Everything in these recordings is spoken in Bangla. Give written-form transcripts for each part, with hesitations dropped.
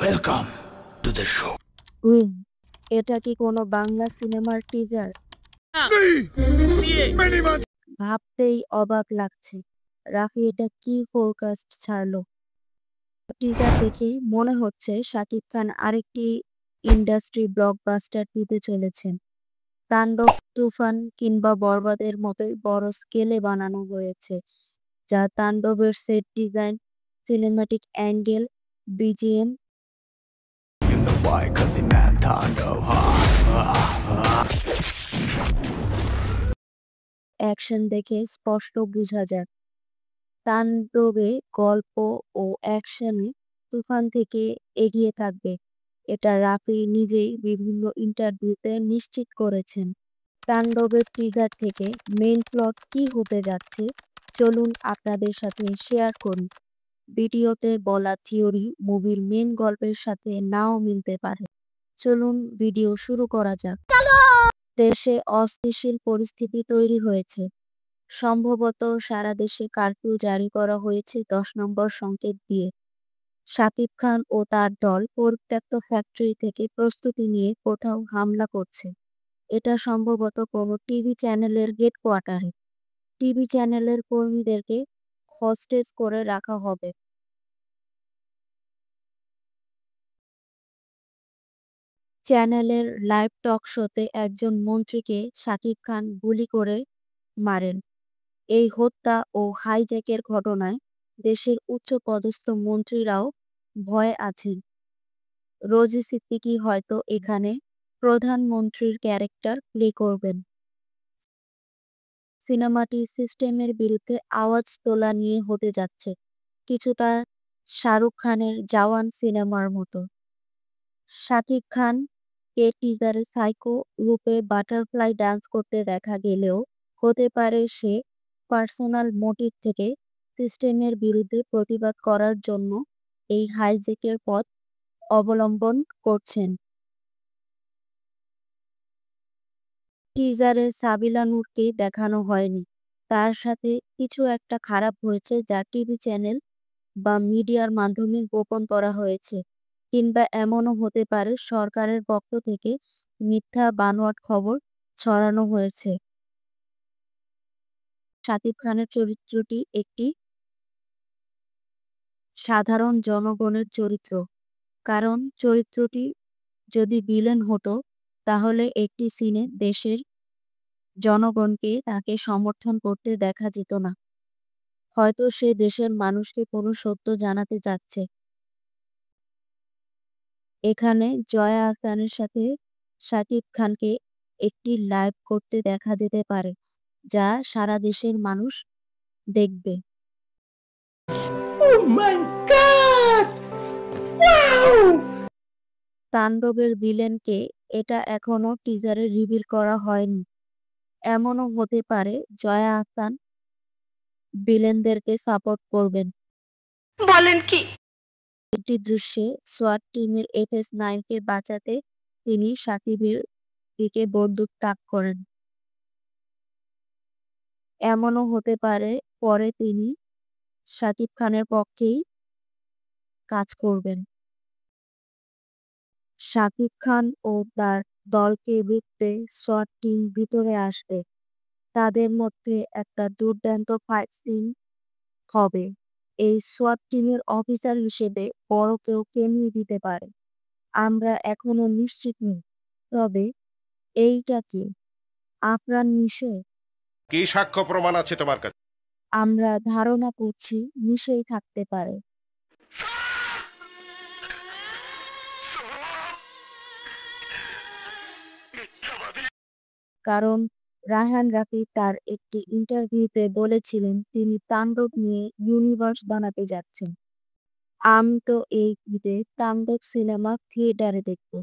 Welcome to the show. এটা কি কোনো বাংলা সিনেমার টিজার? ভাবতেই অবাক লাগছে। রাফি এটা কি ফোরকাস্ট ছাড়লো? টিজার দেখে মনে হচ্ছে শাকিব খান আরেকটি ইন্ডাস্ট্রি ব্লকবাস্টার দিতে চলেছেন। তাণ্ডব, তুফান কিংবা বরবাদের মতোই বড় স্কেলে বানানো হয়েছে, যা তাণ্ডবের set design, cinematic angle, BGM In the fight, cause the man Tando. Action দেখে স্পষ্ট বোঝা যায়। তাণ্ডবে গল্প ও অ্যাকশনে তুফান থেকে এগিয়ে থাকবে, এটা রাফি নিজেই বিভিন্ন ইন্টারভিউতে নিশ্চিত করেছেন। তাণ্ডবের টিজার থেকে মেইন প্লট কি হতে যাচ্ছে চলুন আপনাদের সাথে শেয়ার করি। ভিডিওতে বলা থিওরি মুভির মেইন গল্পের সাথে নাও মিলতে পারে। চলুন ভিডিও শুরু করা যাক। দেশে অস্থিতিশীল পরিস্থিতি তৈরি হয়েছে। সম্ভবত সারা দেশে কারফিউ জারি করা হয়েছে 10 নম্বর সংকেত দিয়ে। শাকিব খান ও তার দল পরিত্যক্ত ফ্যাক্টরি থেকে প্রস্তুতি নিয়ে কোথাও হামলা করছে। এটা সম্ভবত কোনো টিভি চ্যানেলের হেডকোয়ার্টারে। টিভি চ্যানেলের কর্মীদেরকে হস্টেজ করে রাখা হবে। চ্যানেলের লাইভ টক শোতে একজন মন্ত্রীকে শাকিব খান গুলি করে মারেন। এই হত্যা ও হাইজ্যাকের ঘটনায় দেশের উচ্চপদস্থ মন্ত্রীরাও ভয়ে আছেন। রোজি সিদ্দিকী হয়তো এখানে প্রধানমন্ত্রীর ক্যারেক্টার প্লে করবেন। সিনেমাটি সিস্টেমের বিরুদ্ধে আওয়াজ তোলা নিয়ে হতে যাচ্ছে, কিছুটা শাহরুখ খানের জওয়ান সিনেমার মতো। শাকিব খান কে টিজারে সাইকো রূপে বাটারফ্লাই ডান্স করতে দেখা গেলেও হতে পারে সে পার্সোনাল মোটিভ থেকে সিস্টেমের বিরুদ্ধে প্রতিবাদ করার জন্য এই হাইজ্যাকের পথ অবলম্বন করছেন। টিজারে সাবিলা নূরকে দেখানো হয়নি। তার সাথে কিছু একটা খারাপ হয়েছে যা টিভি চ্যানেল বা মিডিয়ার মাধ্যমে গোপন করা হয়েছে, কিংবা এমনও হতে পারে সরকারের পক্ষ থেকে মিথ্যা বানোয়াট খবর ছড়ানো হয়েছে। শাকিব খানের চরিত্রটি একটি সাধারণ জনগণের চরিত্র, কারণ চরিত্রটি যদি ভিলেন হতো তাহলে একটি সিনে দেশের জনগণকে তাকে সমর্থন করতে দেখা যেত না। হয়তো সে দেশের মানুষকে কোনো সত্য জানাতে চাচ্ছে। এখানে জয়া আহসানের সাথে শাকিব খানকে একটি লাইভ করতে দেখা যেতে পারে, যা সারা দেশের মানুষ দেখবে। Oh my god! Wow! তাণ্ডবের ভিলেনকে এটা এখনো টিজারে রিভিল করা হয়নি। এমনও হতে পারে জয়া আহসান ভিলেনদেরকে সাপোর্ট করবেন। বলেন কি? একটি দৃশ্যে সোয়াট টিমের FS9 কে বাঁচাতে তিনি সাকিবের দিকে বন্দুক তাক করেন। এমনও হতে পারে পরে তিনি শাকিব খানের পক্ষেই কাজ করবেন। শাকিব খান ও তার দলকে দেখতে সোয়াট টিম ভিতরে আসবে। তাদের মধ্যে একটা দুর্দান্ত ফাইট সিন হবে। এই সোয়াট টিমের অফিসার হিসেবে বড় কেউ কেমিয়ে দিতে পারে। আমরা এখনো নিশ্চিত নই, তবে এইটা কি আফরান নিশো? কি সাক্ষ্য প্রমাণ আছে তোমার কাছে? আমরা ধারণা করছি নিশেই থাকতে পারে। কারণ রায়হান রাফি তার একটি ইন্টারভিউতে বলেছিলেন তিনি তাণ্ডব নিয়ে ইউনিভার্স বানাতে যাচ্ছেন। আমি তো এই ঈদে তাণ্ডব সিনেমা থিয়েটারে দেখব।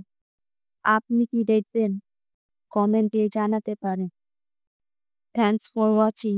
আপনি কি দেখবেন? কমেন্টে জানাতে পারেন। Thanks for watching.